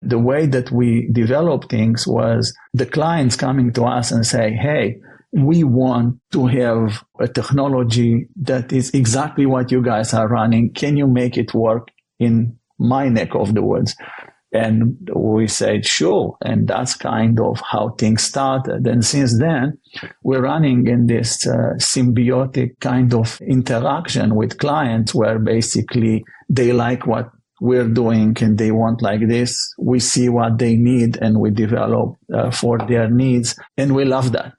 The way that we develop things was the clients coming to us and say, hey, we want to have a technology that is exactly what you guys are running. Can you make it work in my neck of the woods? And we said, sure. And that's kind of how things started. And since then, we're running in this symbiotic kind of interaction with clients where basically they like what we're doing and they want like this. We see what they need and we develop for their needs. And we love that.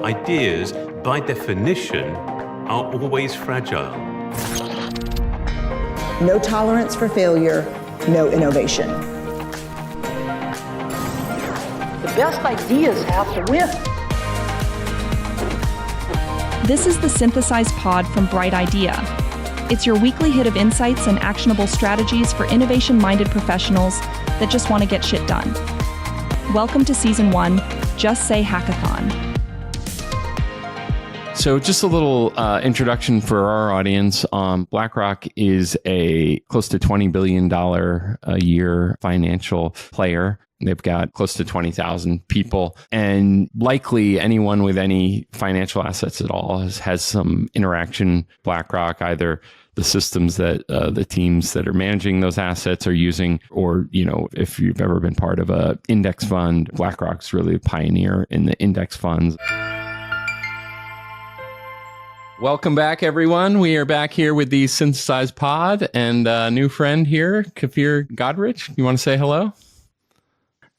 Ideas, by definition, are always fragile. No tolerance for failure, no innovation. The best ideas have to win. This is the Synthesize Pod from Bright Idea. It's your weekly hit of insights and actionable strategies for innovation-minded professionals that just want to get shit done. Welcome to Season 1, Just Say Hackathon. So just a little introduction for our audience. BlackRock is a close to $20 billion a year financial player. They've got close to 20,000 people, and likely anyone with any financial assets at all has some interaction with BlackRock, either the systems that the teams that are managing those assets are using, or, you know, if you've ever been part of an index fund, BlackRock's really a pioneer in the index funds. Welcome back, everyone. We are back here with the Synthesize Pod and a new friend here, Kfir Godrich. You want to say hello?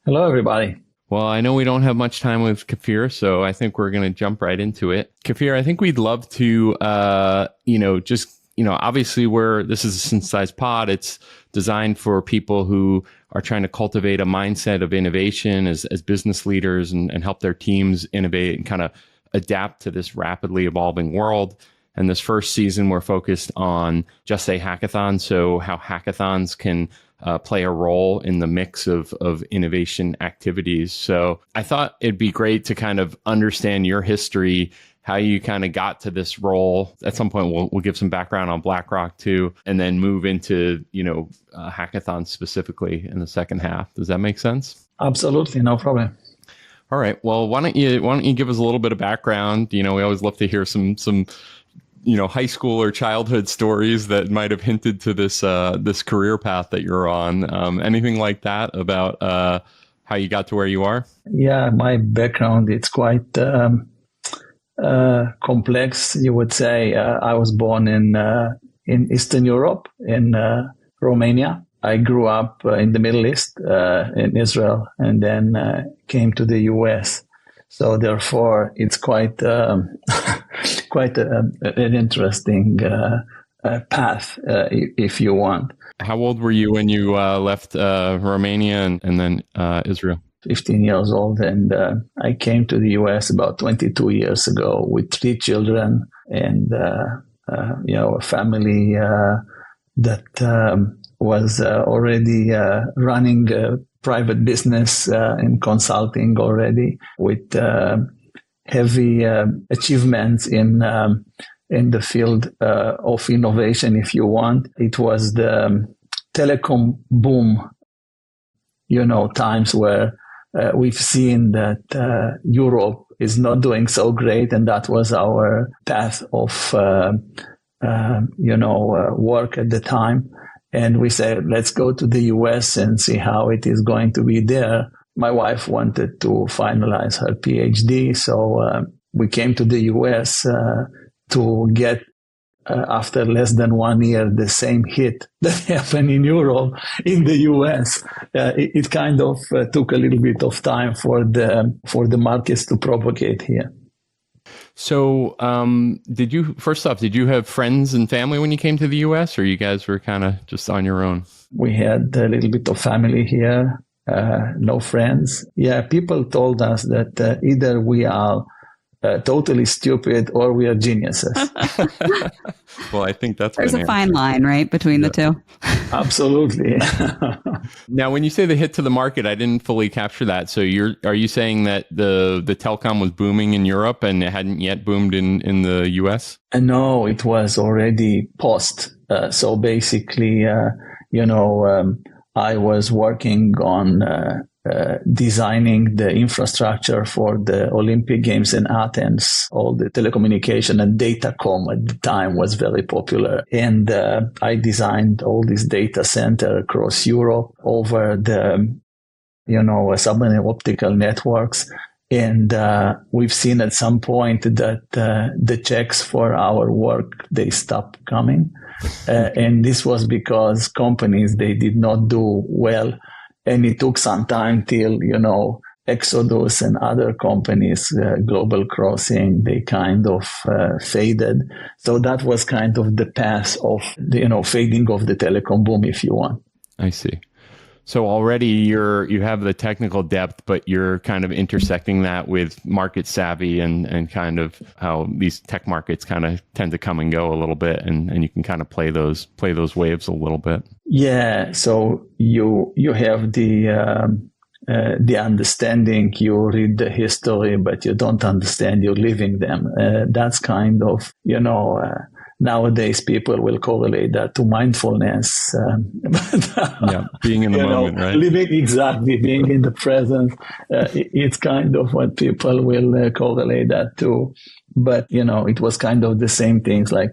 Hello, everybody. Well, I know we don't have much time with Kfir, so I think we're going to jump right into it. Kfir, I think we'd love to, obviously this is a Synthesize Pod. It's designed for people who are trying to cultivate a mindset of innovation as business leaders and help their teams innovate and kind of adapt to this rapidly evolving world. And this first season, we're focused on Just Say Hackathon, so how hackathons can play a role in the mix of innovation activities. So I thought it'd be great to kind of understand your history, how you kind of got to this role. At some point, we'll give some background on BlackRock too, and then move into, hackathons specifically in the second half. Does that make sense? Absolutely, no problem. All right. Well, why don't you give us a little bit of background? We always love to hear some high school or childhood stories that might have hinted to this career path that you're on. Anything like that about how you got to where you are? Yeah, my background, it's quite complex, you would say. I was born in Eastern Europe, in Romania. I grew up in the Middle East, in Israel, and then came to the US. So therefore, it's quite an interesting path, if you want. How old were you when you left Romania and then Israel? 15 years old, and I came to the US about 22 years ago with 3 children and a family that was already running a private business in consulting already, with heavy achievements in the field of innovation, if you want. It was the telecom boom, times where we've seen that Europe is not doing so great, and that was our path of work at the time. And we said, let's go to the US and see how it is going to be there. My wife wanted to finalize her PhD, so we came to the US to get, after less than 1 year, the same hit that happened in Europe in the US. It kind of took a little bit of time for the markets to propagate here. So, did you have friends and family when you came to the US, or you guys were kind of just on your own? We had a little bit of family here, no friends. Yeah, people told us that either we are totally stupid or we are geniuses. Well, I think there's a fine line, right, between the two. Absolutely. Now, when you say the hit to the market, I didn't fully capture that. So are you saying that the telecom was booming in Europe and it hadn't yet boomed in the US? No, it was already post. So basically, I was working on designing the infrastructure for the Olympic Games in Athens. All the telecommunication and datacom at the time was very popular. And I designed all this data center across Europe over the, submarine optical networks. And we've seen at some point that the checks for our work, they stopped coming. And this was because companies, they did not do well. And it took some time till, Exodus and other companies, Global Crossing, they kind of faded. So that was kind of the path of the, fading of the telecom boom, if you want. I see. So already you have the technical depth, but you're kind of intersecting that with market savvy and kind of how these tech markets kind of tend to come and go a little bit, and you can kind of play those waves a little bit. Yeah. So you have the understanding, you read the history, but you don't understand, you're living them. That's kind of, nowadays people will correlate that to mindfulness. Being in the moment, right? Being in the present. It's kind of what people will correlate that to. But, it was kind of the same things like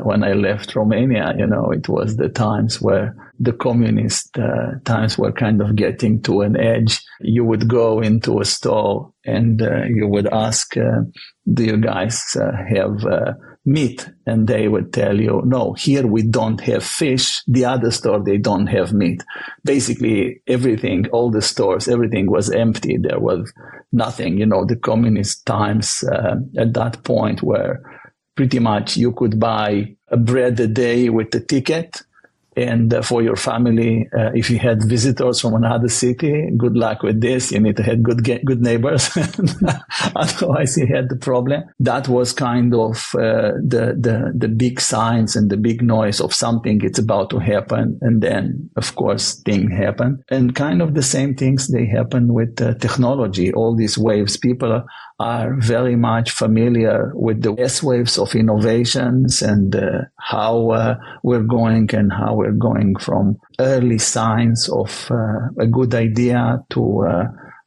when I left Romania, it was the times where the communist times were kind of getting to an edge. You would go into a store and you would ask, do you guys have meat? And they would tell you, no, here we don't have fish. The other store, they don't have meat. Basically, everything, all the stores, everything was empty. There was nothing. The communist times at that point where pretty much you could buy a bread a day with a ticket. And for your family, if you had visitors from another city, good luck with this. You need to have good neighbors. Otherwise, you had the problem. That was kind of the big signs and the big noise of something it's about to happen. And then, of course, things happen. And kind of the same things, they happen with technology. All these waves, people are very much familiar with the S waves of innovations and how we're going from early signs of a good idea to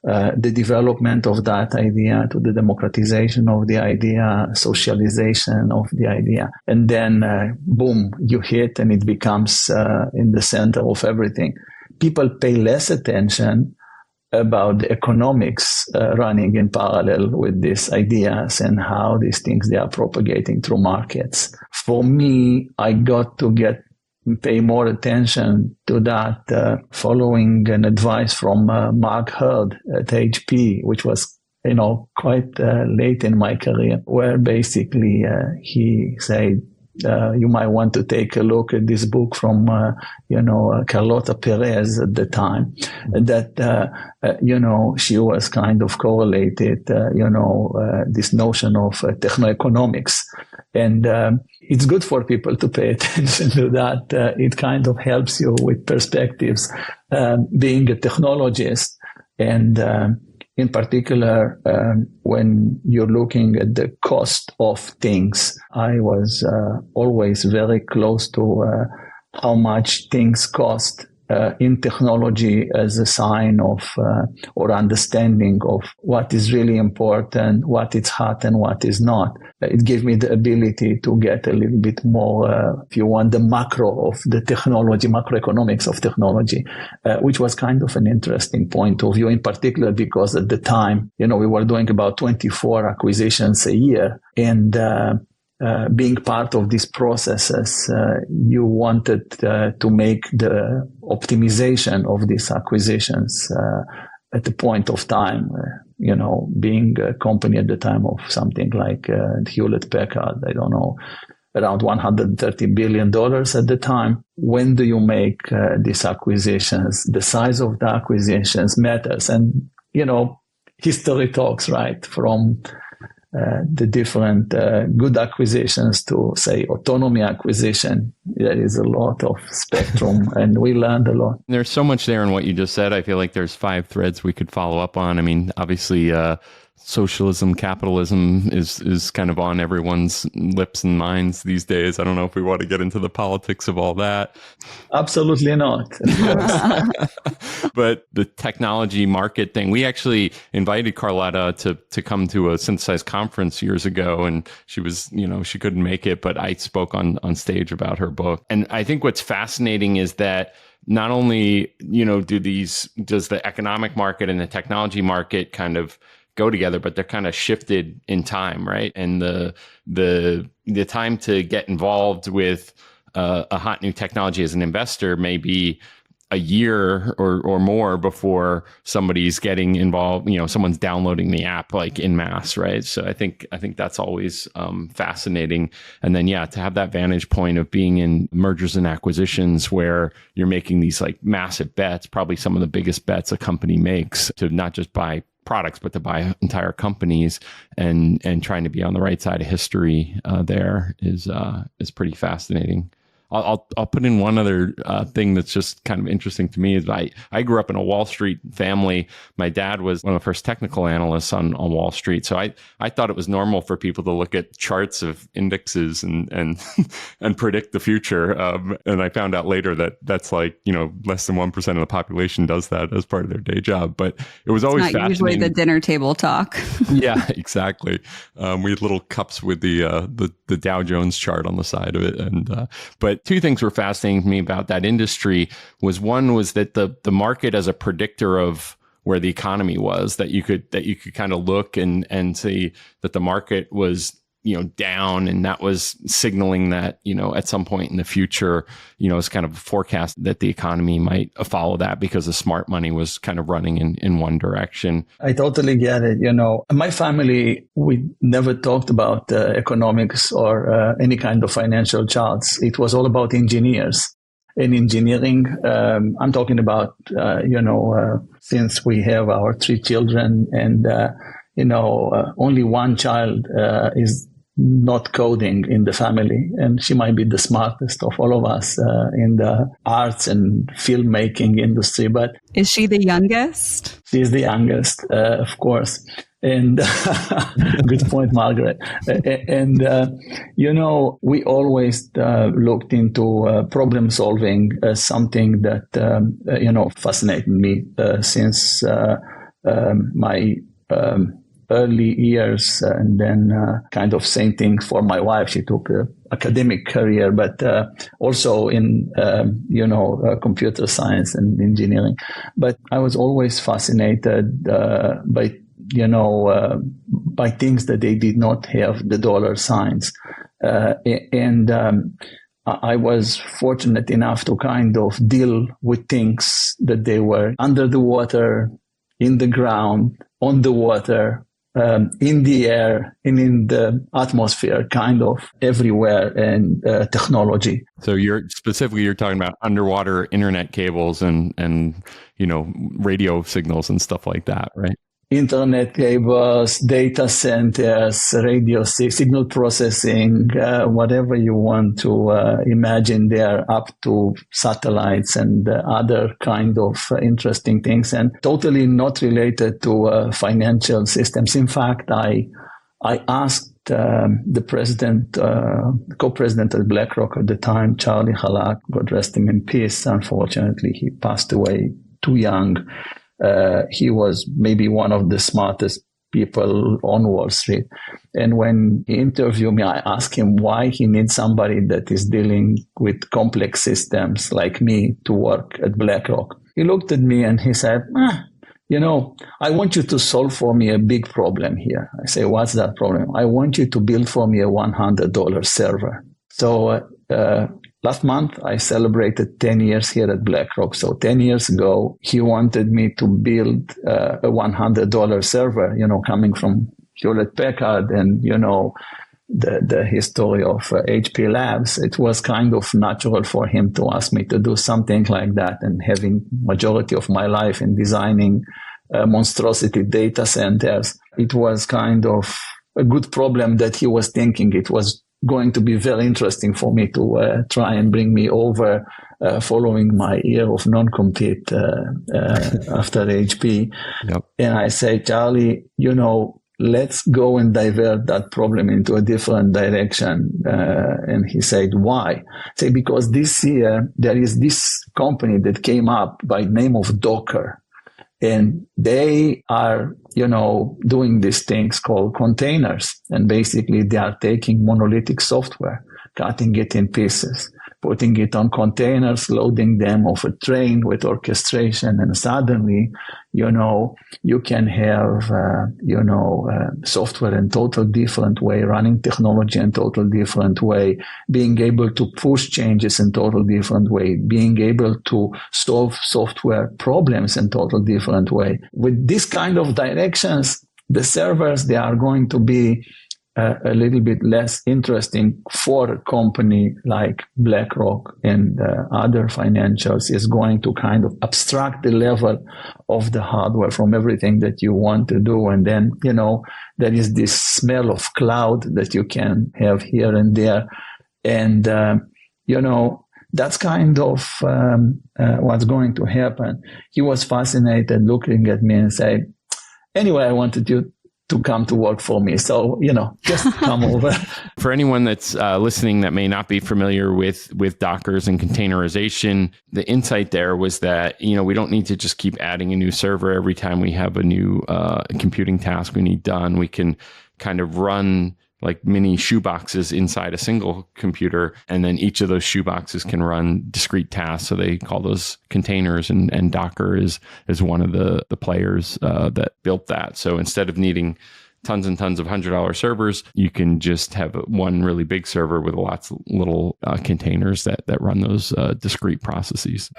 the development of that idea, to the democratization of the idea, socialization of the idea. And then, boom, you hit and it becomes in the center of everything. People pay less attention about the economics running in parallel with these ideas and how these things, they are propagating through markets. For me, I got to pay more attention to that following an advice from Mark Hurd at HP, which was, quite late in my career, where basically he said, you might want to take a look at this book from, Carlota Perez at the time, that, she was kind of correlated, this notion of technoeconomics. And it's good for people to pay attention to that. It kind of helps you with perspectives, being a technologist. And in particular, when you're looking at the cost of things, I was always very close to how much things cost in technology as a sign of or understanding of what is really important, what is hot and what is not. It gave me the ability to get a little bit more, if you want, the macro of the technology, macroeconomics of technology, which was kind of an interesting point of view, in particular because at the time, we were doing about 24 acquisitions a year. And being part of these processes, you wanted to make the optimization of these acquisitions at the point of time, being a company at the time of something like Hewlett Packard, I don't know, around $130 billion at the time. When do you make these acquisitions? The size of the acquisitions matters. And, history talks, right, from the different good acquisitions to, say, autonomy acquisition. There is a lot of spectrum, and we learned a lot. There's so much there in what you just said. I feel like there's 5 threads we could follow up on. I mean, obviously, socialism, capitalism is kind of on everyone's lips and minds these days. I don't know if we want to get into the politics of all that. Absolutely not. But the technology market thing, we actually invited Carlotta to come to a Synthesize conference years ago, and she was, she couldn't make it, but I spoke on stage about her book. And I think what's fascinating is that not only, does the economic market and the technology market kind of go together, but they're kind of shifted in time, right? And the time to get involved with a hot new technology as an investor may be a year or more before somebody's getting involved, someone's downloading the app like in mass, right? So I think that's always fascinating. And then, to have that vantage point of being in mergers and acquisitions where you're making these like massive bets, probably some of the biggest bets a company makes, to not just buy products, but to buy entire companies, and trying to be on the right side of history there is pretty fascinating. I'll put in one other thing that's just kind of interesting to me is I grew up in a Wall Street family. My dad was one of the first technical analysts on Wall Street. So I thought it was normal for people to look at charts of indexes and and predict the future. And I found out later that that's like, less than 1% of the population does that as part of their day job. But it was always fascinating. Usually the dinner table talk. Yeah, exactly. We had little cups with the Dow Jones chart on the side of it. But two things were fascinating to me about that industry one was that the market as a predictor of where the economy was, that you could kind of look and see that the market was down, and that was signaling that at some point in the future it's kind of a forecast that the economy might follow that because the smart money was kind of running in one direction. I totally get it. My family, we never talked about economics or any kind of financial charts. It was all about engineers. In engineering, I'm talking about since we have our 3 children, and only one child is not coding in the family, and she might be the smartest of all of us in the arts and filmmaking industry. But is she the youngest? She's the youngest, of course. And good point, Margaret. And we always looked into problem solving as something that fascinated me since my early years, and then kind of same thing for my wife. She took an academic career, but also in computer science and engineering. But I was always fascinated by things that they did not have the dollar signs, and I was fortunate enough to kind of deal with things that they were under the water, in the ground, on the water, in the air, and in the atmosphere, kind of everywhere, and technology. So you're talking about underwater internet cables and radio signals and stuff like that, right? Internet cables, data centers, radio signal processing, whatever you want to imagine there, up to satellites and other kind of interesting things, and totally not related to financial systems. In fact, I asked the president, co-president at BlackRock at the time, Charlie Halak, God rest him in peace. Unfortunately, he passed away too young. He was maybe one of the smartest people on Wall Street. And when he interviewed me, I asked him why he needs somebody that is dealing with complex systems like me to work at BlackRock. He looked at me and he said, I want you to solve for me a big problem here. I say, what's that problem? I want you to build for me a $100 server. So last month, I celebrated 10 years here at BlackRock. So 10 years ago, he wanted me to build a $100 server, coming from Hewlett-Packard and, the history of HP Labs. It was kind of natural for him to ask me to do something like that, and having majority of my life in designing monstrosity data centers. It was kind of a good problem that he was thinking it was going to be very interesting for me to try and bring me over following my year of non-compete after HP. Yep. And I say, Charlie, let's go and divert that problem into a different direction. And he said, why? Say, because this year there is this company that came up by the name of Docker. And they are, doing these things called containers. And basically they are taking monolithic software, cutting it in pieces, putting it on containers, loading them off a train with orchestration. And suddenly, you can have, software in total different way, running technology in total different way, being able to push changes in total different way, being able to solve software problems in total different way. With this kind of directions, the servers, they are going to be a little bit less interesting for a company like BlackRock and other financials. Is going to kind of abstract the level of the hardware from everything that you want to do. And then, there is this smell of cloud that you can have here and there. And, that's kind of what's going to happen. He was fascinated looking at me and said, anyway, I wanted you to come to work for me. So, just come over. For anyone that's listening that may not be familiar with Dockers and containerization, the insight there was that, we don't need to just keep adding a new server every time we have a new computing task we need done. We can kind of run like mini shoeboxes inside a single computer, and then each of those shoeboxes can run discrete tasks. So they call those containers, and Docker is one of the players that built that. So instead of needing tons and tons of $100 servers, you can just have one really big server with lots of little containers that run those discrete processes.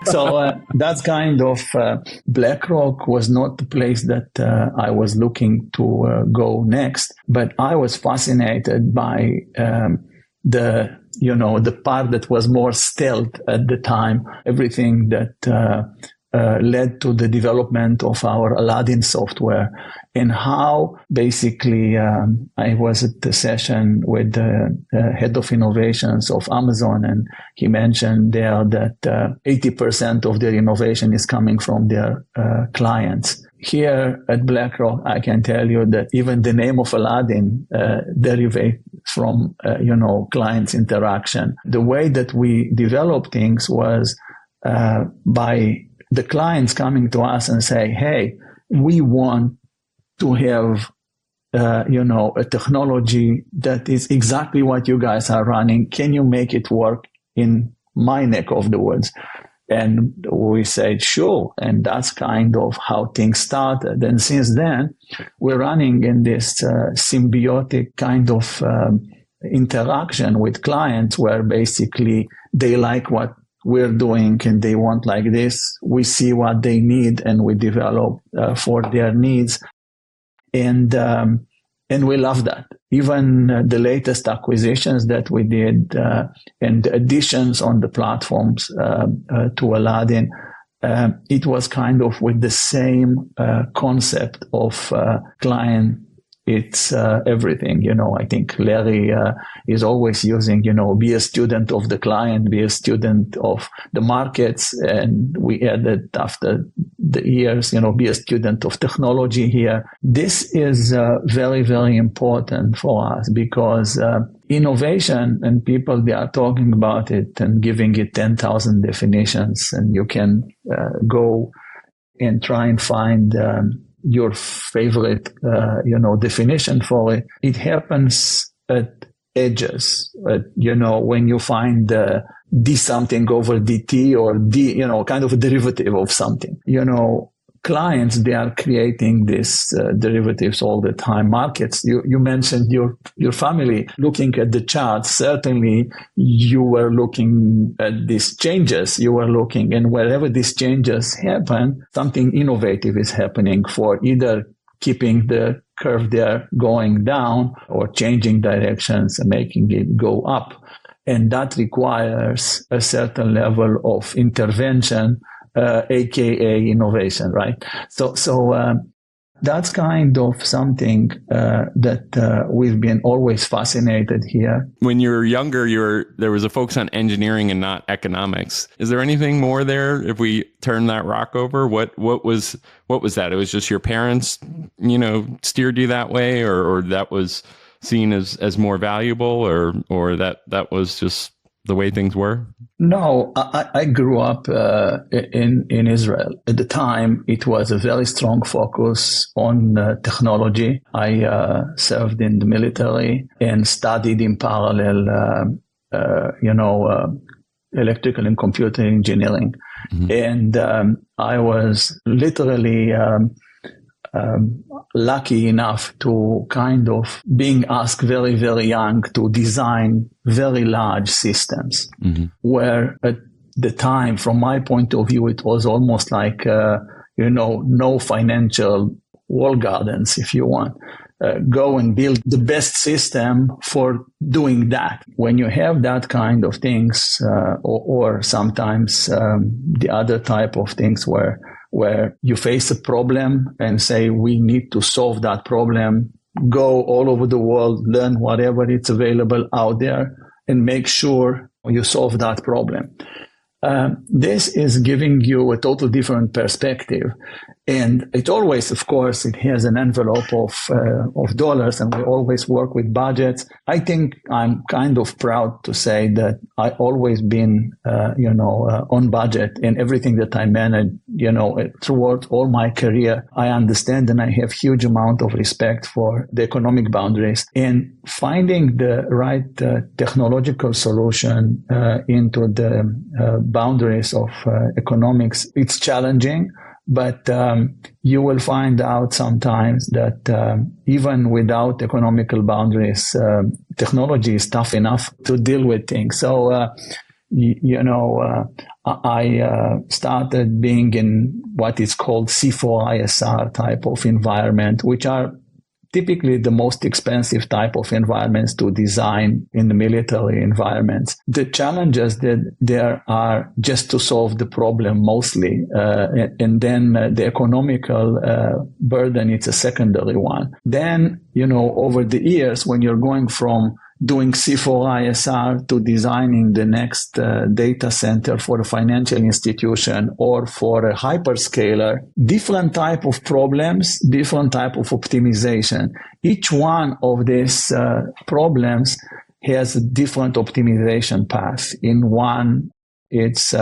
So that's kind of BlackRock was not the place that I was looking to go next, but I was fascinated by the part that was more stealth at the time, everything that led to the development of our Aladdin software, and how basically I was at the session with the head of innovations of Amazon, and he mentioned there that 80% of their innovation is coming from their clients. Here at BlackRock, I can tell you that even the name of Aladdin derivates from clients' interaction. The way that we developed things was by the clients coming to us and say, hey, we want to have, a technology that is exactly what you guys are running. Can you make it work in my neck of the woods? And we said, sure. And that's kind of how things started. And since then, we're running in this symbiotic kind of interaction with clients where basically they like what we're doing and they want like this. We see what they need and we develop for their needs. And we love that. Even the latest acquisitions that we did and the additions on the platforms to Aladdin, it was kind of with the same concept of client. It's everything, I think Larry is always using, be a student of the client, be a student of the markets. And we added after the years, be a student of technology here. This is very, very important for us because innovation, and people, they are talking about it and giving it 10,000 definitions. And you can go and try and find your favorite, definition for it. It happens at edges, when you find d something over dt or d, kind of a derivative of something. Clients, they are creating these derivatives all the time. Markets, you mentioned your family looking at the charts. Certainly, you were looking at these changes. You were looking, and wherever these changes happen, something innovative is happening for either keeping the curve there going down or changing directions and making it go up. And that requires a certain level of intervention, aka innovation, right? So That's kind of something that we've been always fascinated here. When you were younger, there was a focus on engineering and not economics. Is there anything more there if we turn that rock over? What was that? It was just your parents, steered you that way, or that was seen as more valuable, or that was just the way things were? No, I grew up in Israel. At the time, it was a very strong focus on technology. I served in the military and studied in parallel, electrical and computer engineering. Mm-hmm. And I was literally lucky enough to kind of being asked very, very young to design very large systems, mm-hmm. where at the time, from my point of view, it was almost like, no financial walled gardens, if you want. Go and build the best system for doing that. When you have that kind of things, or sometimes the other type of things where you face a problem and say, we need to solve that problem, go all over the world, learn whatever it's available out there, and make sure you solve that problem. This is giving you a total different perspective. And it always, of course, it has an envelope of dollars, and we always work with budgets. I think I'm kind of proud to say that I always been, on budget in everything that I manage, throughout all my career. I understand and I have huge amount of respect for the economic boundaries, and finding the right technological solution into the boundaries of economics. It's challenging. But you will find out sometimes that even without economical boundaries, technology is tough enough to deal with things. So, I started being in what is called C4ISR type of environment, which are typically the most expensive type of environments to design in the military environments. The challenges that there are just to solve the problem mostly, and then the economical burden, it's a secondary one. Then, over the years, when you're going from doing C4ISR to designing the next data center for a financial institution or for a hyperscaler, different type of problems, different type of optimization. Each one of these problems has a different optimization path. In one, it's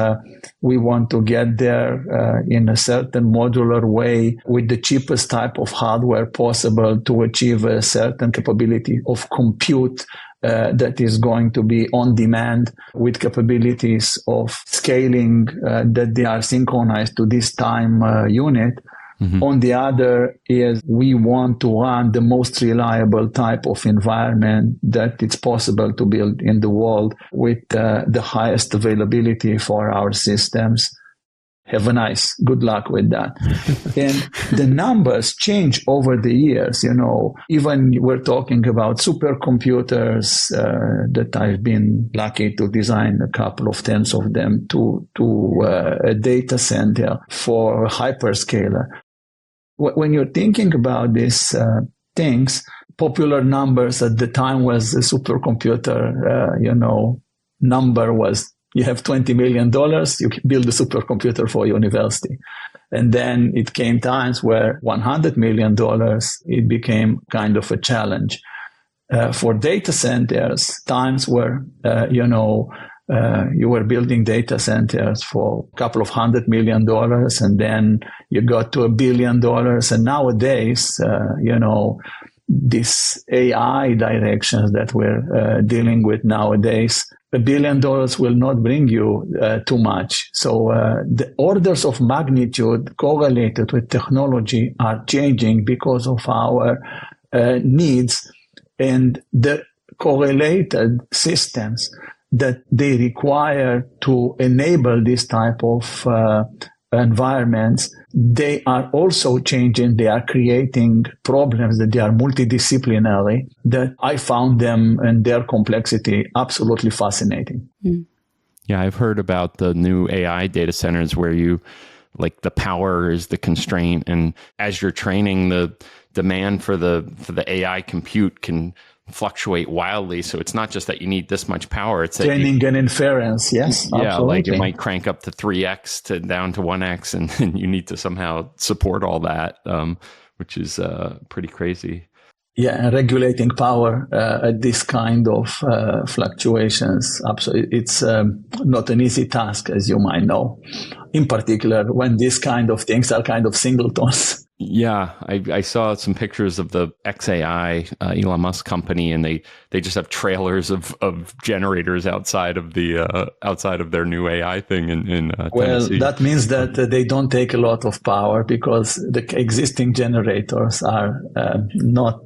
we want to get there in a certain modular way with the cheapest type of hardware possible to achieve a certain capability of compute that is going to be on demand with capabilities of scaling that they are synchronized to this time unit. Mm-hmm. On the other is we want to run the most reliable type of environment that it's possible to build in the world with the highest availability for our systems. Have a nice, good luck with that. And the numbers change over the years, even we're talking about supercomputers that I've been lucky to design a couple of tens of them to a data center for a hyperscaler. When you're thinking about these things, popular numbers at the time was a supercomputer, number was you have $20 million, you build a supercomputer for a university. And then it came times where $100 million, it became kind of a challenge. For data centers, times where, you were building data centers for a couple of $100 million, and then you got to $1 billion. And nowadays, this AI directions that we're dealing with nowadays, $1 billion will not bring you too much. So the orders of magnitude correlated with technology are changing because of our needs and the correlated systems that they require to enable this type of environments. They are also changing. They are creating problems that they are multidisciplinary, that I found them and their complexity absolutely fascinating. Yeah, I've heard about the new AI data centers where you like the power is the constraint. And as you're training, the demand for the AI compute can fluctuate wildly. So it's not just that you need this much power. It's training and inference. Yes, yeah, absolutely. like it might crank up to 3x down to 1x, and you need to somehow support all that, which is pretty crazy. Yeah, and regulating power at this kind of fluctuations, absolutely, it's not an easy task, as you might know, in particular when these kind of things are kind of singletons. Yeah, I saw some pictures of the XAI, Elon Musk company, and they just have trailers of generators outside of their new AI thing in Tennessee. Well, that means that they don't take a lot of power because the existing generators are not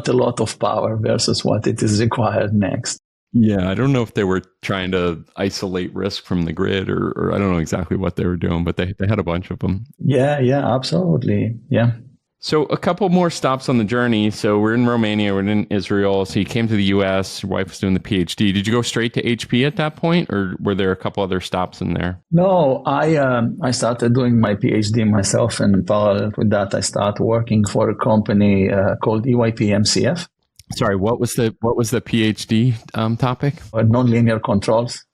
a lot of power versus what it is required next. Yeah, I don't know if they were trying to isolate risk from the grid or I don't know exactly what they were doing, but they had a bunch of them. Yeah, absolutely. Yeah. So a couple more stops on the journey. So we're in Romania, we're in Israel. So you came to the US, your wife was doing the PhD. Did you go straight to HP at that point, or were there a couple other stops in there? No, I started doing my PhD myself, and in parallel with that, I started working for a company called EYP-MCF. Sorry, what was the PhD topic? Nonlinear controls.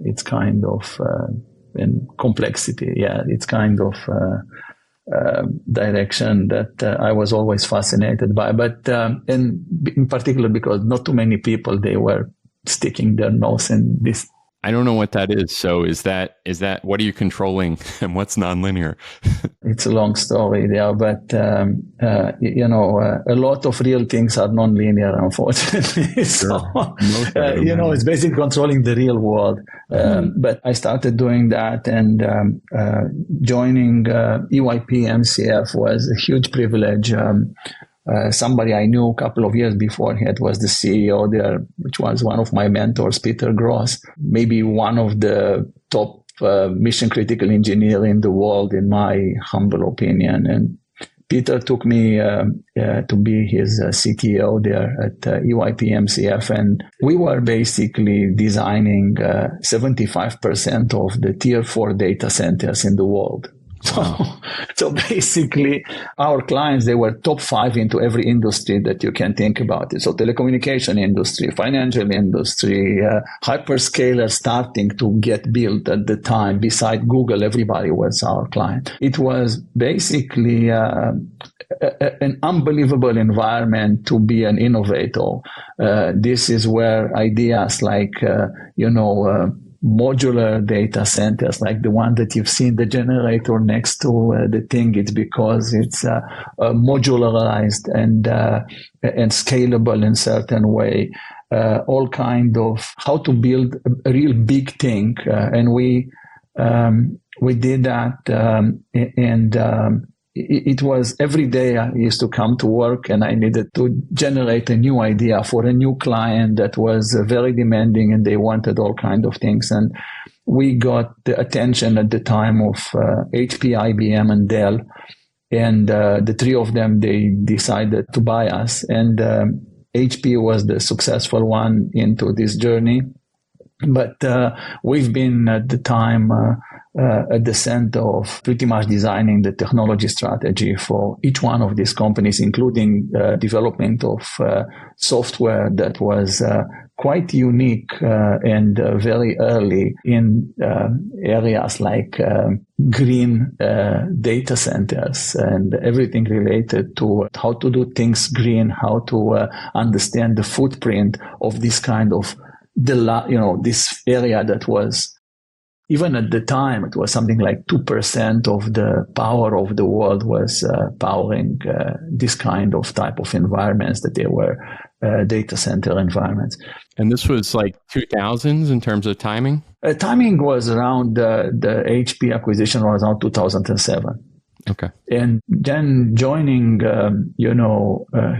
It's kind of in complexity. Yeah, it's kind of direction that I was always fascinated by. But in particular, because not too many people, they were sticking their nose in this. I don't know what that is. So is that what are you controlling and what's nonlinear? It's a long story there, but a lot of real things are nonlinear, unfortunately. So, it's basically controlling the real world. But I started doing that, and joining EYP-MCF was a huge privilege. Somebody I knew a couple of years beforehand was the CEO there, which was one of my mentors, Peter Gross, maybe one of the top mission critical engineer in the world, in my humble opinion. And Peter took me to be his CTO there at EYP-MCF, and we were basically designing 75% of the tier 4 data centers in the world. So basically, our clients, they were top 5 into every industry that you can think about it. So telecommunication industry, financial industry, hyperscalers starting to get built at the time. Beside Google, everybody was our client. It was basically an unbelievable environment to be an innovator. This is where ideas like, modular data centers, like the one that you've seen, the generator next to the thing, it's because it's modularized and scalable in certain way. All kind of how to build a real big thing, and we did that, it was every day I used to come to work and I needed to generate a new idea for a new client that was very demanding, and they wanted all kinds of things. And we got the attention at the time of HP, IBM, and Dell. And the three of them, they decided to buy us. And HP was the successful one into this journey. But we've been at the time at the center of pretty much designing the technology strategy for each one of these companies, including development of software that was quite unique and very early in areas like green data centers and everything related to how to do things green, how to understand the footprint of this kind of this area that was, even at the time, it was something like 2% of the power of the world was powering this kind of type of environments that they were data center environments. And this was like 2000s in terms of timing? Timing was around the HP acquisition was around 2007. Okay. And then joining,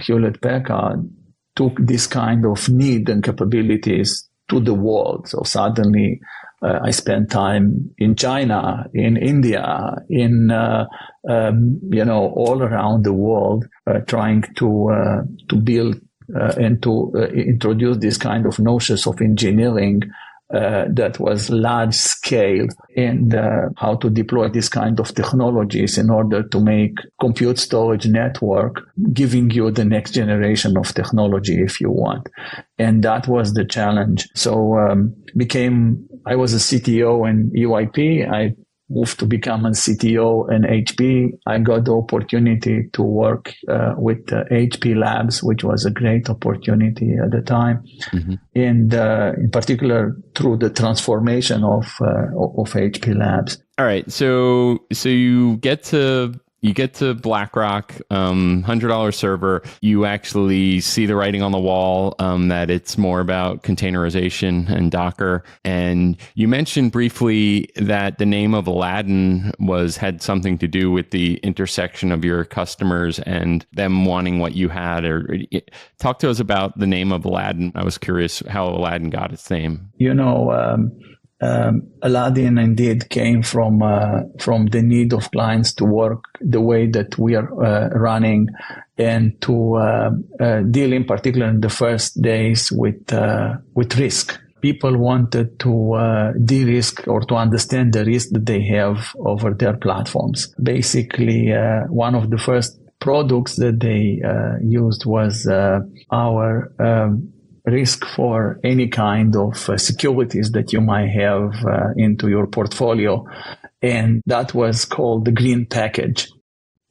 Hewlett Packard took this kind of need and capabilities to the world. So suddenly I spent time in China, in India, in all around the world, trying to build and to introduce this kind of notions of engineering that was large scale, and how to deploy this kind of technologies in order to make compute storage network, giving you the next generation of technology if you want. And that was the challenge. So I was a CTO in EYP. I moved to become a CTO in HP. I got the opportunity to work with HP Labs, which was a great opportunity at the time. Mm-hmm. And in particular, through the transformation of HP Labs. All right. So you get to BlackRock, $100 server. You actually see the writing on the wall that it's more about containerization and Docker. And you mentioned briefly that the name of Aladdin had something to do with the intersection of your customers and them wanting what you had. Or talk to us about the name of Aladdin. I was curious how Aladdin got its name. Aladdin indeed came from the need of clients to work the way that we are running, and to deal in particular in the first days with risk. People wanted to de-risk or to understand the risk that they have over their platforms. Basically, one of the first products that they used was our risk for any kind of securities that you might have into your portfolio. And that was called the green package.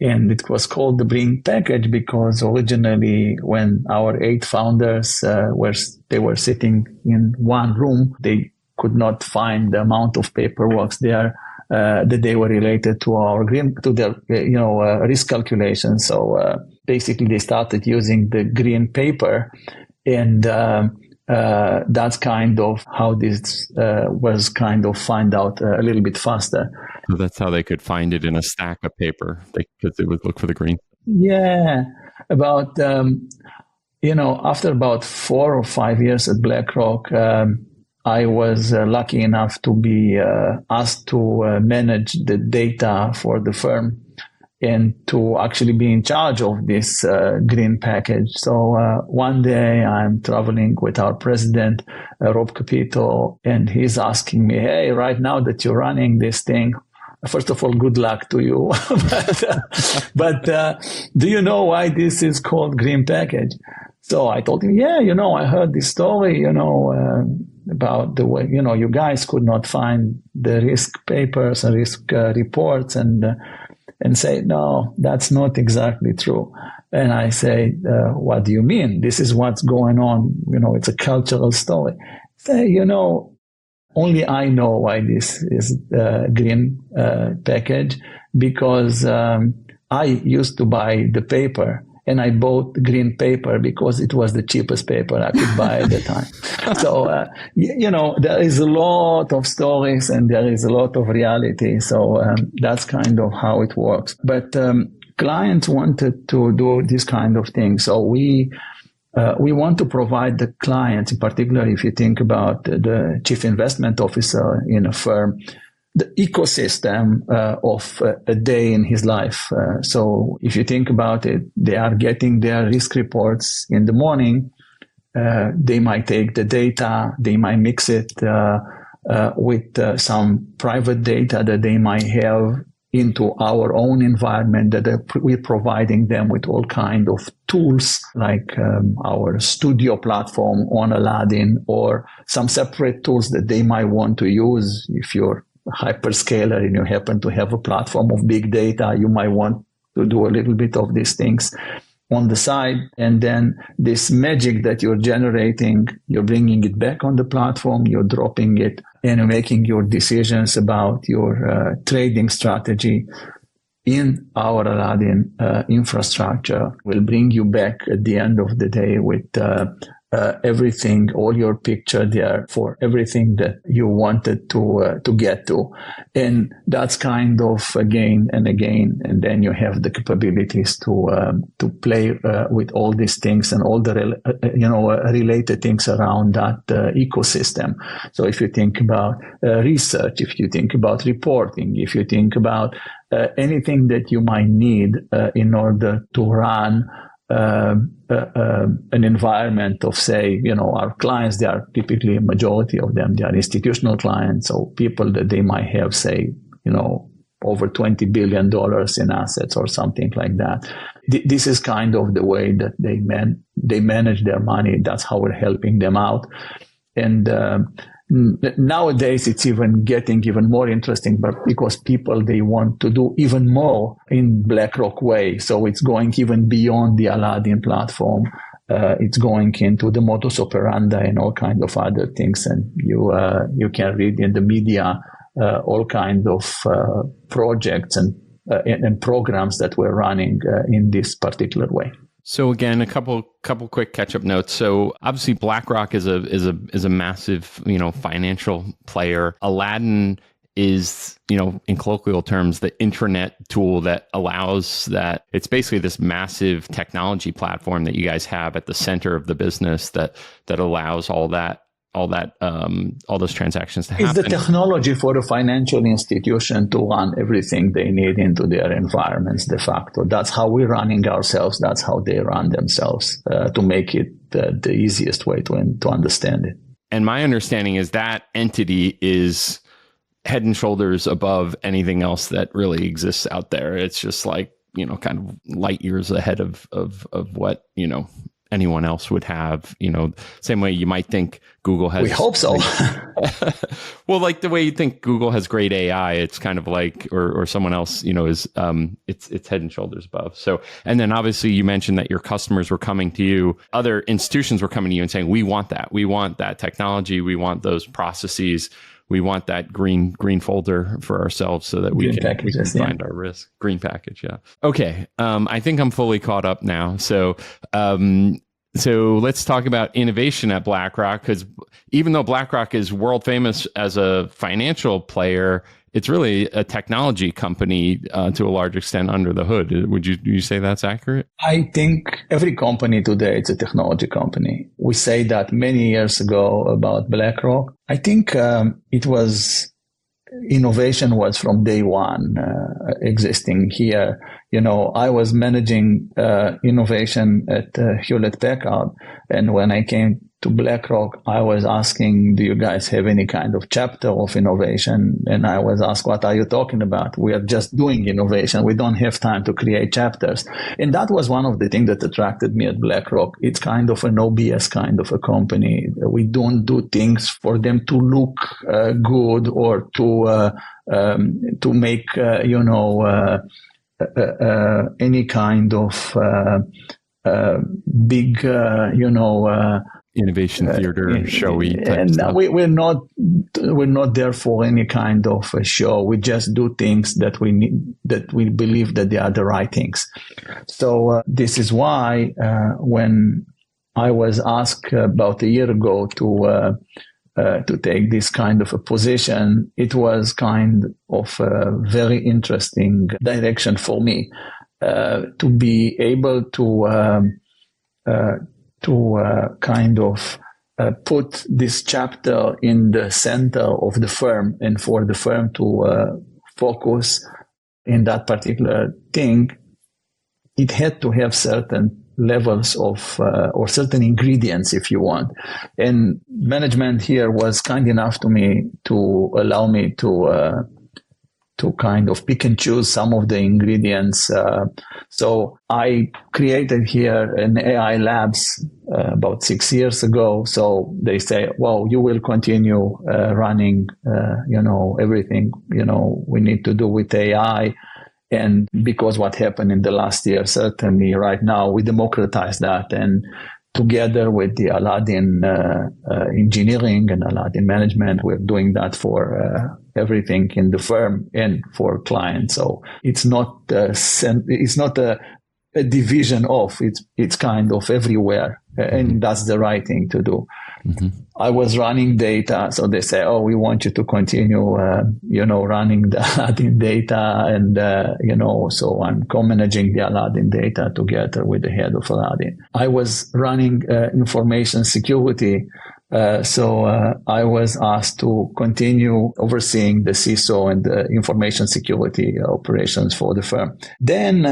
And it was called the green package because originally when our 8 founders were sitting in one room, they could not find the amount of paperwork there that they were related to their risk calculation. So basically they started using the green paper. And that's kind of how this was kind of find out a little bit faster. So that's how they could find it in a stack of paper, because they would look for the green. Yeah. About, after about 4 or 5 years at BlackRock, I was lucky enough to be asked to manage the data for the firm and to actually be in charge of this green package. So one day I'm traveling with our president, Rob Capito, and he's asking me, hey, right now that you're running this thing, first of all, good luck to you. but do you know why this is called green package? So I told him, yeah, I heard this story, about the way, you guys could not find the risk papers and risk reports and say, no, that's not exactly true. And I say, what do you mean? This is what's going on. It's a cultural story. Say, only I know why this is green package, because I used to buy the paper, and I bought green paper because it was the cheapest paper I could buy at the time. So, there is a lot of stories and there is a lot of reality. So that's kind of how it works. But clients wanted to do this kind of thing. So we want to provide the clients, in particular, if you think about the chief investment officer in a firm, the ecosystem of a day in his life. So if you think about it, they are getting their risk reports in the morning. They might take the data, they might mix it with some private data that they might have into our own environment, that we're providing them with all kind of tools like our studio platform on Aladdin, or some separate tools that they might want to use. If you're hyperscaler and you happen to have a platform of big data, you might want to do a little bit of these things on the side. And then this magic that you're generating, you're bringing it back on the platform, you're dropping it, and you're making your decisions about your trading strategy in our Aladdin infrastructure. Will bring you back at the end of the day with everything, all your picture there for everything that you wanted to get to. And that's kind of again and again. And then you have the capabilities to play with all these things and all the related things around that ecosystem. So if you think about research, if you think about reporting, if you think about anything that you might need in order to run an environment of, say, our clients, they are typically a majority of them, they are institutional clients, so people that they might have, say, over $20 billion in assets or something like that. This is kind of the way that they manage their money. That's how we're helping them out. And nowadays it's getting even more interesting, but because people, they want to do even more in BlackRock way. So it's going even beyond the Aladdin platform. It's going into the modus operandi and all kinds of other things. And you can read in the media all kinds of projects and programs that we're running in this particular way. So again, a couple quick catch-up notes. So obviously, BlackRock is a massive financial player. Aladdin is in colloquial terms the intranet tool that allows that. It's basically this massive technology platform that you guys have at the center of the business that allows all those transactions to happen. It's the technology for a financial institution to run everything they need into their environments de facto. That's how we're running ourselves. That's how they run themselves, to make it the easiest way to understand it. And my understanding is that entity is head and shoulders above anything else that really exists out there. It's just like, kind of light years ahead of what, anyone else would have, same way you might think Google has. We hope so. Well, like the way you think Google has great AI, it's kind of like, or someone else, is, it's head and shoulders above. So, and then obviously you mentioned that your customers were coming to you, other institutions were coming to you and saying, we want that technology. We want those processes. We want that green folder for ourselves so that we can find our risk. Green package, yeah. Okay, I think I'm fully caught up now. So let's talk about innovation at BlackRock, because even though BlackRock is world famous as a financial player, it's really a technology company to a large extent under the hood. Would you say that's accurate? I think every company today is a technology company. We say that many years ago about BlackRock. I think innovation was from day one existing here. I was managing innovation at Hewlett Packard, and when I came to BlackRock, I was asking, do you guys have any kind of chapter of innovation? And I was asked, what are you talking about? We are just doing innovation. We don't have time to create chapters. And that was one of the things that attracted me at BlackRock. It's kind of an OBS kind of a company. We don't do things for them to look good or to make, any kind of big, innovation theater, showy type stuff. We're not there for any kind of a show. We just do things that we need, that we believe that they are the right things. So this is why when I was asked about a year ago to take this kind of a position, it was kind of a very interesting direction for me to be able to kind of put this chapter in the center of the firm, and for the firm to focus in that particular thing, it had to have certain levels of or certain ingredients, if you want. And management here was kind enough to me to allow me to kind of pick and choose some of the ingredients. So I created here an AI labs about 6 years ago. So they say, well, you will continue running, everything, we need to do with AI. And because what happened in the last year, certainly right now, we democratize that. And together with the Aladdin engineering and Aladdin management, we're doing that for everything in the firm and for clients. So it's not a division of, it's kind of everywhere. And that's the right thing to do. Mm-hmm. I was running data, so they say, "Oh, we want you to continue, running the Aladdin data," and so I'm co-managing the Aladdin data together with the head of Aladdin. I was running information security, So I was asked to continue overseeing the CISO and the information security operations for the firm. Then,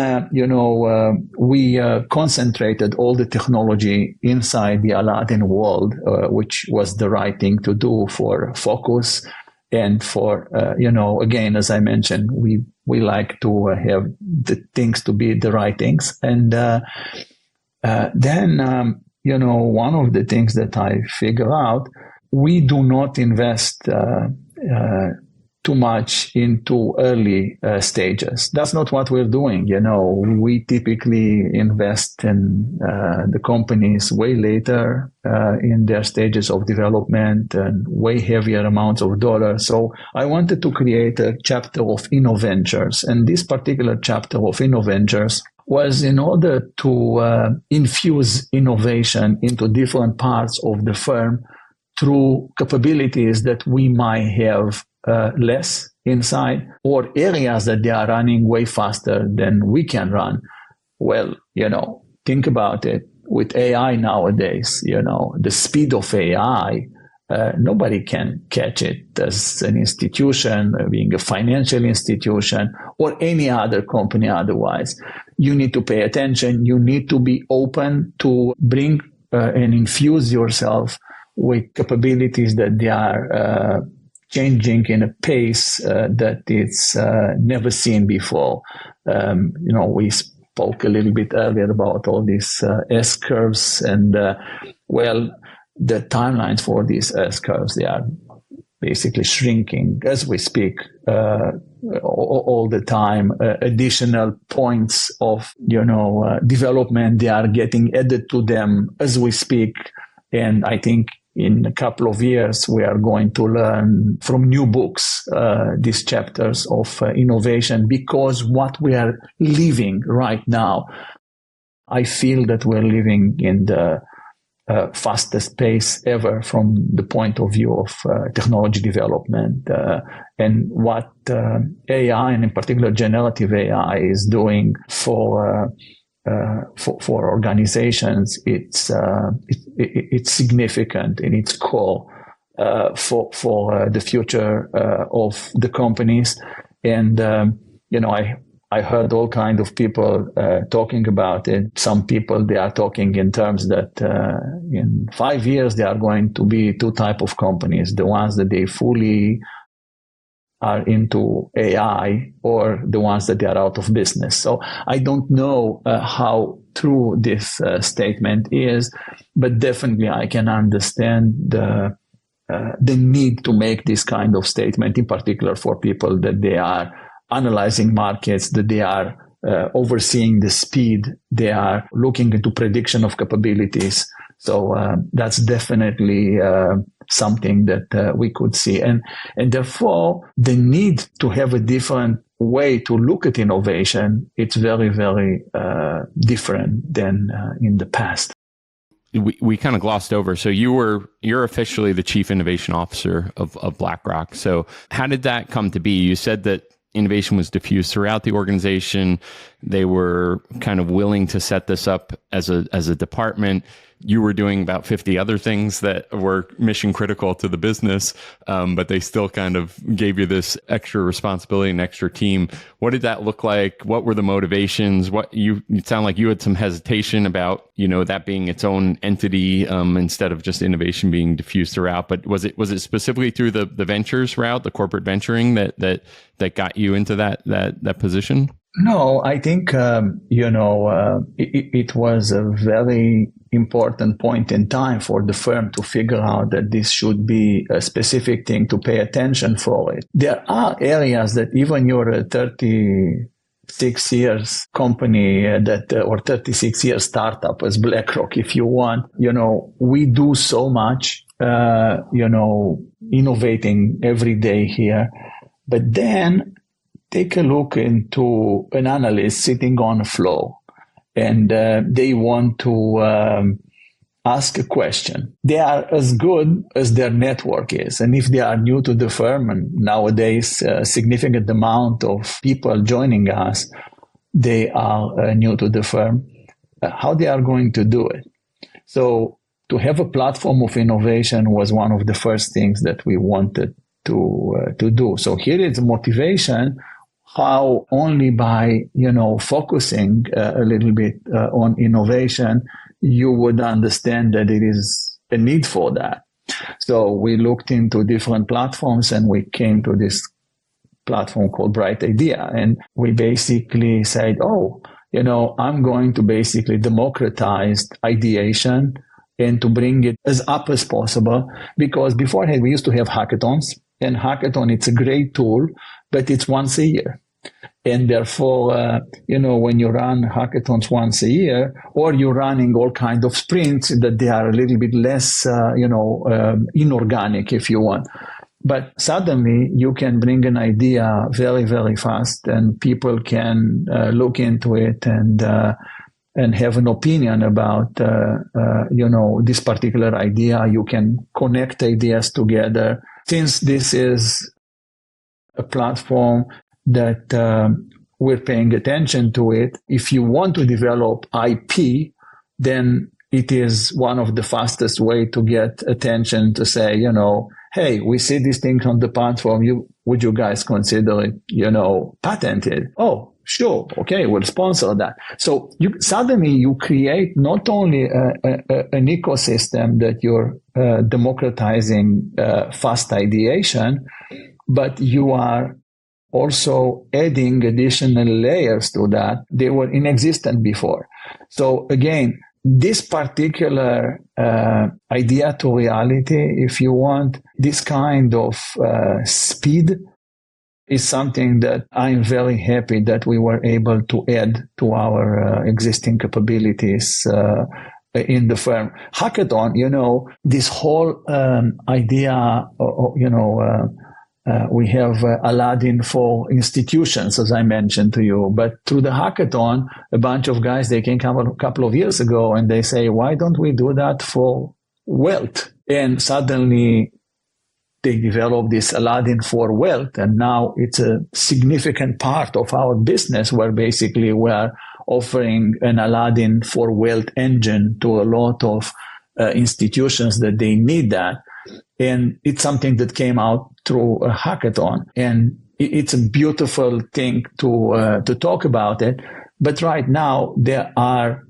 we concentrated all the technology inside the Aladdin world, which was the right thing to do for focus and for, again, as I mentioned, we like to have the things to be the right things. And then, one of the things that I figure out, we do not invest too much into early stages. That's not what we're doing. We typically invest in the companies way later in their stages of development and way heavier amounts of dollars. So I wanted to create a chapter of InnoVentures. And this particular chapter of InnoVentures was in order to infuse innovation into different parts of the firm through capabilities that we might have less inside, or areas that they are running way faster than we can run. Well, think about it. With AI nowadays, the speed of AI, nobody can catch it as an institution, being a financial institution, or any other company otherwise. You need to pay attention. You need to be open to bring and infuse yourself with capabilities that they are changing in a pace that it's never seen before. We spoke a little bit earlier about all these S-curves and, the timelines for these S-curves, they are basically shrinking as we speak all the time. Additional points of, development, they are getting added to them as we speak. And I think in a couple of years, we are going to learn from new books these chapters of innovation, because what we are living right now, I feel that we're living in the fastest pace ever from the point of view of technology development. And what AI, and in particular generative AI, is doing for organizations, it's significant in its core for the future of the companies. And I heard all kinds of people talking about it. Some people, they are talking in terms that in 5 years there are going to be two types of companies: the ones that they fully are into AI, or the ones that they are out of business. So I don't know how true this statement is, but definitely I can understand the need to make this kind of statement, in particular for people that they are analyzing markets, that they are overseeing the speed, they are looking into prediction of capabilities. So that's definitely something that we could see. And therefore, the need to have a different way to look at innovation, it's very, very different than in the past. We kind of glossed over. So you're officially the Chief Innovation Officer of BlackRock. So how did that come to be? You said that innovation was diffused throughout the organization. They were kind of willing to set this up as a department. You were doing about 50 other things that were mission critical to the business, but they still kind of gave you this extra responsibility and extra team. What did that look like? What were the motivations? You sound like you had some hesitation about, that being its own entity instead of just innovation being diffused throughout. But was it specifically through the ventures route, the corporate venturing that got you into that position? No, I think, it was a very important point in time for the firm to figure out that this should be a specific thing to pay attention for it. There are areas that even you're a 36 years company or 36 years startup as BlackRock, if you want, we do so much, innovating every day here. But then take a look into an analyst sitting on a floor, and they want to ask a question. They are as good as their network is. And if they are new to the firm, and nowadays a significant amount of people joining us, they are new to the firm, how they are going to do it. So to have a platform of innovation was one of the first things that we wanted to do. So here is motivation, how only by, focusing a little bit on innovation, you would understand that it is a need for that. So we looked into different platforms and we came to this platform called Bright Idea. And we basically said, I'm going to basically democratize ideation and to bring it as up as possible. Because beforehand, we used to have hackathons, and hackathon, it's a great tool, but it's once a year. And therefore, when you run hackathons once a year, or you're running all kinds of sprints, that they are a little bit less, inorganic, if you want. But suddenly you can bring an idea very, very fast, and people can look into it and have an opinion about, this particular idea. You can connect ideas together. Since this is a platform that we're paying attention to it, if you want to develop IP, then it is one of the fastest way to get attention to say, hey, we see these things on the platform. Would you guys consider it, patented? Oh, sure. Okay, we'll sponsor that. So suddenly you create not only an ecosystem that you're democratizing fast ideation, but you are also adding additional layers to that. They were inexistent before. So again, this particular idea to reality, if you want, this kind of speed is something that I'm very happy that we were able to add to our existing capabilities in the firm. Hackathon, this whole idea, we have Aladdin for institutions, as I mentioned to you. But through the hackathon, a bunch of guys, they came a couple of years ago and they say, why don't we do that for wealth? And suddenly they developed this Aladdin for wealth. And now it's a significant part of our business where basically we're offering an Aladdin for wealth engine to a lot of institutions that they need that. And it's something that came out through a hackathon. And it's a beautiful thing to talk about it. But right now, there are,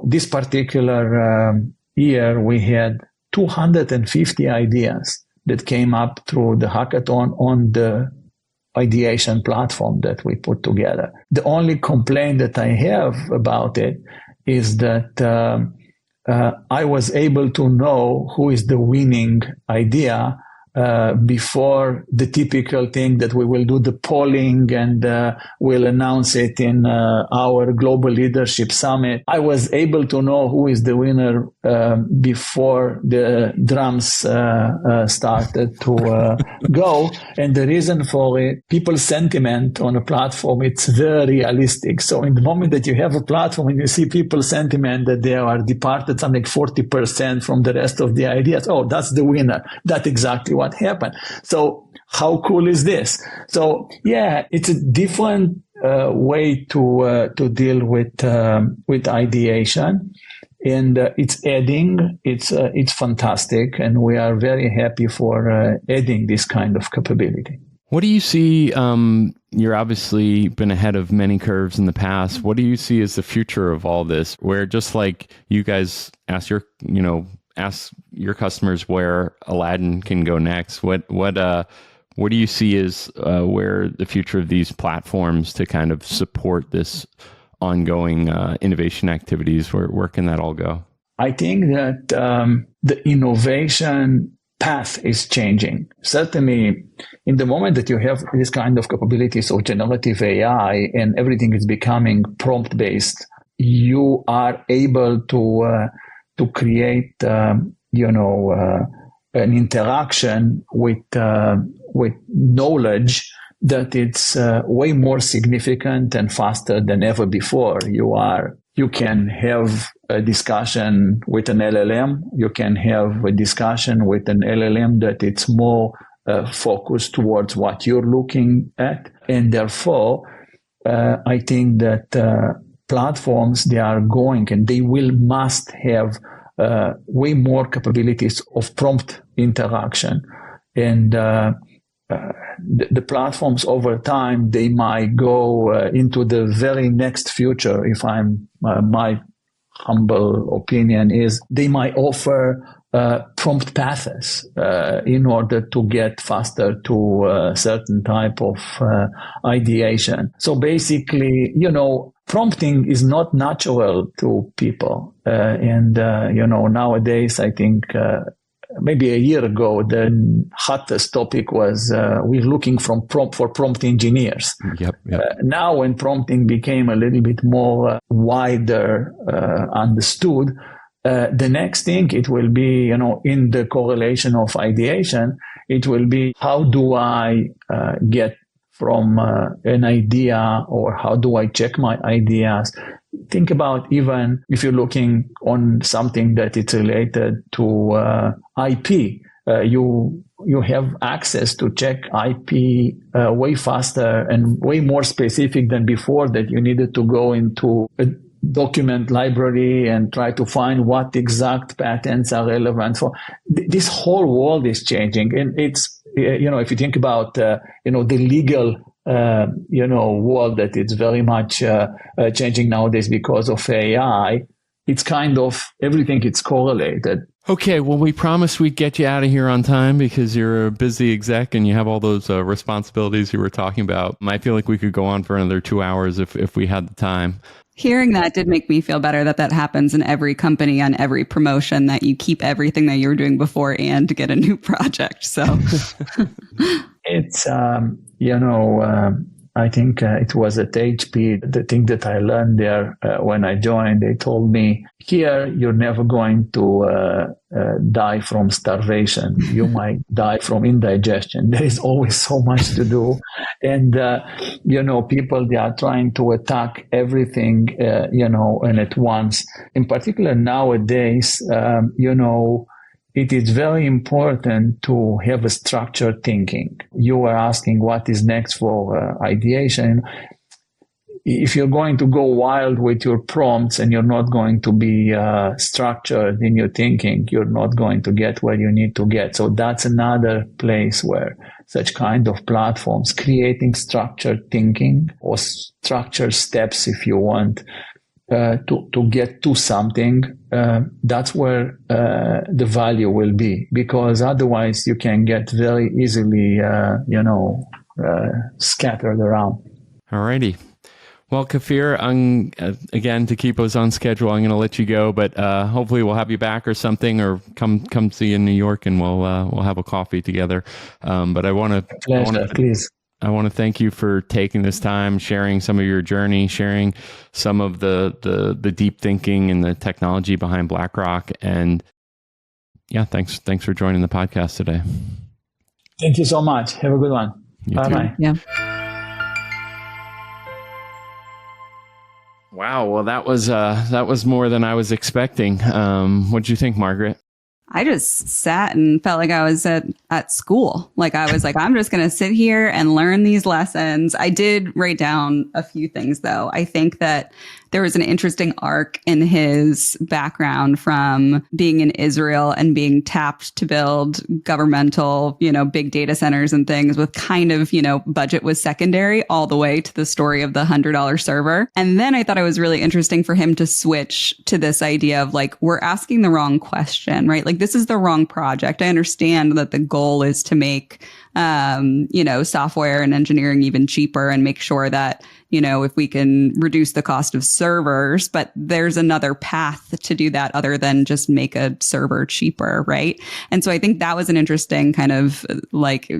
this particular year, we had 250 ideas that came up through the hackathon on the Ideation platform that we put together. The only complaint that I have about it is that I was able to know who is the winning idea before the typical thing that we will do the polling and we'll announce it in our global leadership summit. I was able to know who is the winner before the drums started to go. And the reason for it, people's sentiment on a platform, it's very realistic. So in the moment that you have a platform and you see people's sentiment that they are departed something 40% from the rest of the ideas, oh, that's the winner. That's exactly what happened. So how cool is this? So yeah, it's a different way to deal with ideation, and it's adding. It's fantastic, and we are very happy for adding this kind of capability. What do you see? You're obviously been ahead of many curves in the past. What do you see as the future of all this? Where just like you guys ask your customers where Aladdin can go next. What do you see as where the future of these platforms to kind of support this ongoing innovation activities? Where can that all go? I think that the innovation path is changing. Certainly, in the moment that you have this kind of capabilities of generative AI and everything is becoming prompt-based, you are able to create, an interaction with knowledge that it's way more significant and faster than ever before. You can have a discussion with an LLM. You can have a discussion with an LLM that it's more focused towards what you're looking at. And therefore, I think that platforms, they are going and they must have way more capabilities of prompt interaction. And the platforms over time, they might go into the very next future. If my humble opinion is they might offer prompt paths in order to get faster to a certain type of ideation. So basically, prompting is not natural to people. Nowadays, I think maybe a year ago, the hottest topic was we're looking for prompt engineers. Yep. Now, when prompting became a little bit more wider understood, the next thing it will be, in the correlation of ideation, it will be how do I get from an idea, or how do I check my ideas? Think about even if you're looking on something that it's related to IP, you have access to check IP way faster and way more specific than before, that you needed to go into a document library and try to find what exact patents are relevant for. This whole world is changing, and it's, if you think about, the legal world, that it's very much changing nowadays because of AI. It's kind of everything, it's correlated. Okay, well, we promised we'd get you out of here on time because you're a busy exec and you have all those responsibilities you were talking about. I feel like we could go on for another 2 hours if we had the time. Hearing that did make me feel better that happens in every company on every promotion, that you keep everything that you were doing before and get a new project. So it's, I think it was at HP, the thing that I learned there when I joined, they told me, here, you're never going to die from starvation. You might die from indigestion. There is always so much to do. And, people, they are trying to attack everything, and at once. In particular, nowadays, it is very important to have a structured thinking. You were asking what is next for ideation. If you're going to go wild with your prompts and you're not going to be structured in your thinking, you're not going to get where you need to get. So that's another place where such kind of platforms, creating structured thinking or structured steps, if you want, to get to something, that's where the value will be, because otherwise you can get very easily, scattered around. Alrighty. Well, Kfir, again, to keep us on schedule, I'm going to let you go, but hopefully we'll have you back or something, or come see you in New York and we'll have a coffee together. But I want to thank you for taking this time, sharing some of your journey, sharing some of the deep thinking and the technology behind BlackRock. And yeah, thanks for joining the podcast today. Thank you so much. Have a good one. Bye-bye. Yeah. Wow. Well, that was more than I was expecting. What did you think, Margaret? I just sat and felt like I was at school. Like I was like, I'm just going to sit here and learn these lessons. I did write down a few things, though. I think that there was an interesting arc in his background from being in Israel and being tapped to build governmental, big data centers and things with kind of, budget was secondary, all the way to the story of the $100 server. And then I thought it was really interesting for him to switch to this idea of like, we're asking the wrong question, right? Like this is the wrong project. I understand that the goal is to make, software and engineering even cheaper and make sure that, if we can reduce the cost of servers, but there's another path to do that other than just make a server cheaper, right? And so I think that was an interesting kind of like,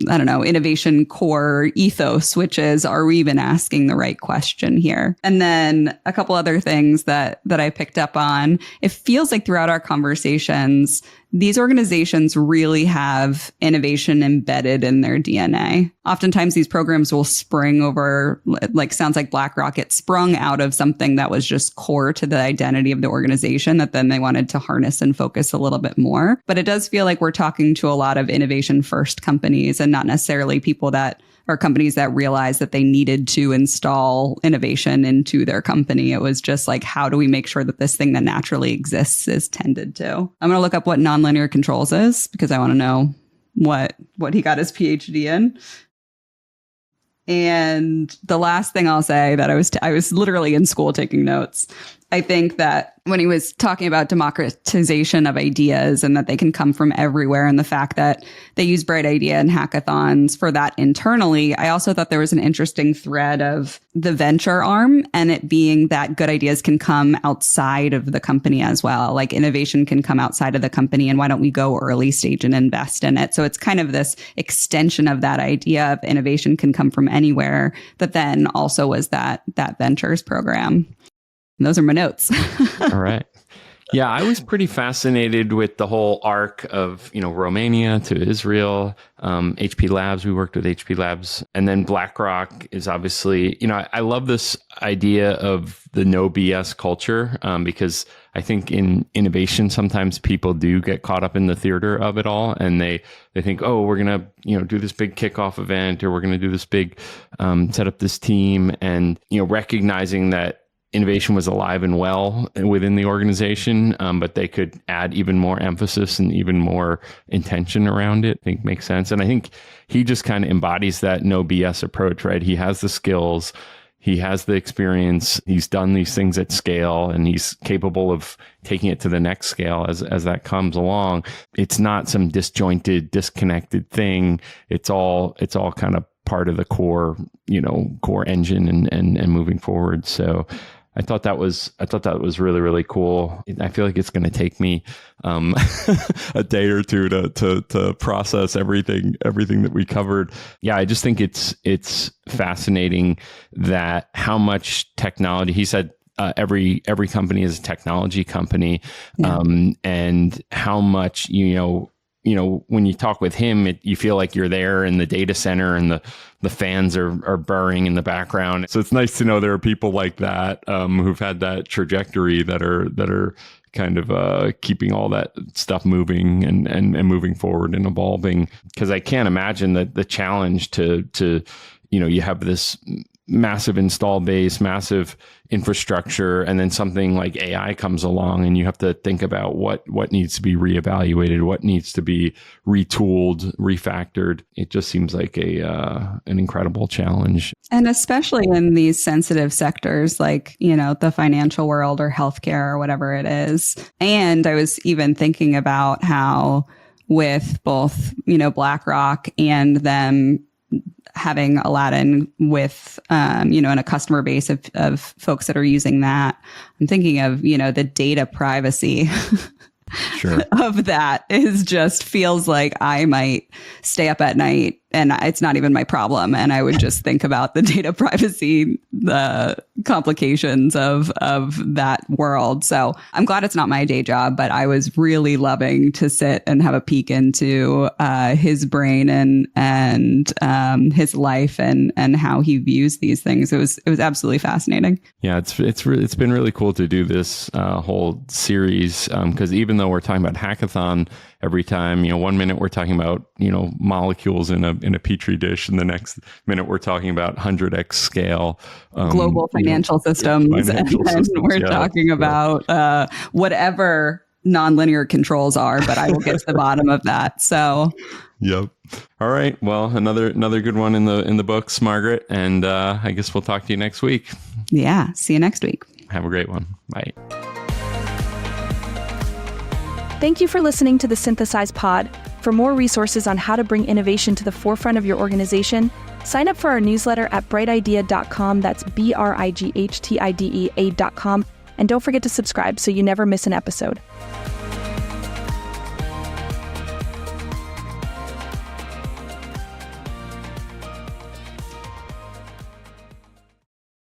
innovation core ethos, which is, are we even asking the right question here? And then a couple other things that I picked up on. It feels like throughout our conversations, these organizations really have innovation embedded in their DNA. Oftentimes these programs will spring over, like sounds like BlackRock, it sprung out of something that was just core to the identity of the organization that then they wanted to harness and focus a little bit more. But it does feel like we're talking to a lot of innovation first companies and not necessarily people that or companies that realized that they needed to install innovation into their company. It was just like, how do we make sure that this thing that naturally exists is tended to? I'm going to look up what nonlinear controls is because I want to know what he got his PhD in. And the last thing I'll say that I was literally in school taking notes. I think that when he was talking about democratization of ideas and that they can come from everywhere, and the fact that they use Bright Idea and hackathons for that internally, I also thought there was an interesting thread of the venture arm and it being that good ideas can come outside of the company as well. Like innovation can come outside of the company, and why don't we go early stage and invest in it? So it's kind of this extension of that idea of innovation can come from anywhere, that then also was that ventures program. And those are my notes. All right. Yeah, I was pretty fascinated with the whole arc of, Romania to Israel, HP Labs. We worked with HP Labs. And then BlackRock is obviously, I love this idea of the no BS culture because I think in innovation, sometimes people do get caught up in the theater of it all. And they think, oh, we're going to, do this big kickoff event, or we're going to do this big, set up this team, and, recognizing that innovation was alive and well within the organization, but they could add even more emphasis and even more intention around it. I think makes sense. And I think he just kind of embodies that no BS approach, right? He has the skills, he has the experience, he's done these things at scale, and he's capable of taking it to the next scale as that comes along. It's not some disjointed, disconnected thing. It's all kind of part of the core engine and moving forward. So I thought that was really, really cool. I feel like it's going to take me a day or two to process everything that we covered. Yeah, I just think it's fascinating that how much technology. He said every company is a technology company, and how much when you talk with him, you feel like you're there in the data center, and the fans are burring in the background. So it's nice to know there are people like that who've had that trajectory that are kind of keeping all that stuff moving and moving forward and evolving. Because I can't imagine that the challenge to you have this massive install base, massive infrastructure, and then something like AI comes along, and you have to think about what needs to be reevaluated, what needs to be retooled, refactored. It just seems like an incredible challenge. And especially in these sensitive sectors like, the financial world or healthcare or whatever it is. And I was even thinking about how with both, BlackRock and them having Aladdin with, and a customer base of folks that are using that, I'm thinking of, the data privacy of that is just feels like I might stay up at night and it's not even my problem. And I would just think about the data privacy, the complications of that world. So I'm glad it's not my day job, but I was really loving to sit and have a peek into his brain and his life and how he views these things. It was absolutely fascinating. Yeah, it's been really cool to do this whole series because even though we're talking about Hackathon every time, 1 minute we're talking about molecules in a petri dish, and the next minute we're talking about 100x scale global financial systems, and we're talking about whatever nonlinear controls are. But I will get to the bottom of that. So, yep. All right. Well, another good one in the books, Margaret, and I guess we'll talk to you next week. Yeah. See you next week. Have a great one. Bye. Thank you for listening to the Synthesize Pod. For more resources on how to bring innovation to the forefront of your organization, sign up for our newsletter at brightidea.com. That's brightidea.com. And don't forget to subscribe so you never miss an episode.